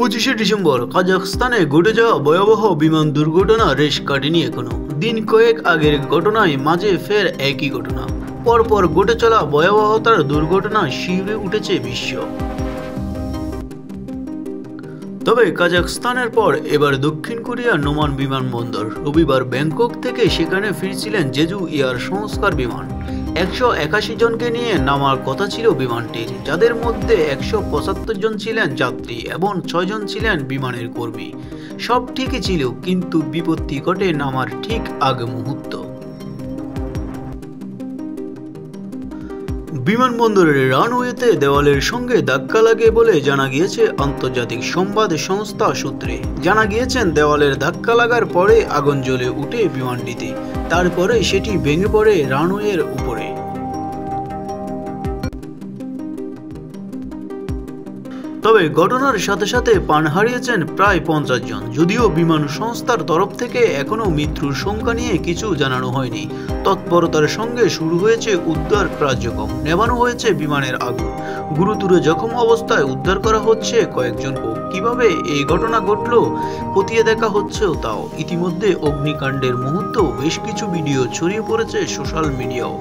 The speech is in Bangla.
25শে ডিসেম্বর কাজাখস্তানে ঘটে যাওয়া ভয়াবহ বিমান দুর্ঘটনা রেশ কাটেনি এখনো। দিন কয়েক আগের ঘটনায় মাঝে ফের একই ঘটনা। পরপর ঘটে চলা ভয়াবহতার দুর্ঘটনা শিউরে উঠেছে বিশ্ব। তবে কাজাখস্তানের পর এবার দক্ষিণ কোরিয়ার নোমান বিমানবন্দর। রবিবার ব্যাংকক থেকে সেখানে ফিরছিলেন জেজু এয়ার সংস্থার বিমান। 181 জনকে নিয়ে নামার কথা ছিল বিমানটির, যাদের মধ্যে 175 জন ছিলেন যাত্রী এবং 6 জন ছিলেন বিমানের কর্মী। সব ঠিকই ছিল, কিন্তু বিপত্তি ঘটে নামার ঠিক আগে মুহূর্ত। বিমানবন্দরের রানওয়েতে দেওয়ালের সঙ্গে ধাক্কা লাগে বলে জানা গিয়েছে আন্তর্জাতিক সংবাদ সংস্থা সূত্রে। জানা গিয়েছেন দেওয়ালের ধাক্কা লাগার পরে আগুন জ্বলে উঠে বিমানটিতে, তারপরে সেটি ভেঙে পড়ে রানওয়ের উপরে। তবে ঘটনার সাথে সাথে প্রাণ হারিয়েছেন প্রায় 50 জন। যদিও বিমান সংস্থার তরফ থেকে এখনও মৃত্যুর সংখ্যা নিয়ে কিছু জানানো হয়নি। তৎপরতার সঙ্গে শুরু হয়েছে উদ্ধার কার্যক্রম, নেভানো হয়েছে বিমানের আগুন। গুরুতর জখম অবস্থায় উদ্ধার করা হচ্ছে কয়েকজনকে। কিভাবে এই ঘটনা ঘটল খতিয়ে দেখা হচ্ছেও তাও। ইতিমধ্যে অগ্নিকাণ্ডের মুহূর্তেও বেশ কিছু ভিডিও ছড়িয়ে পড়েছে সোশ্যাল মিডিয়াও।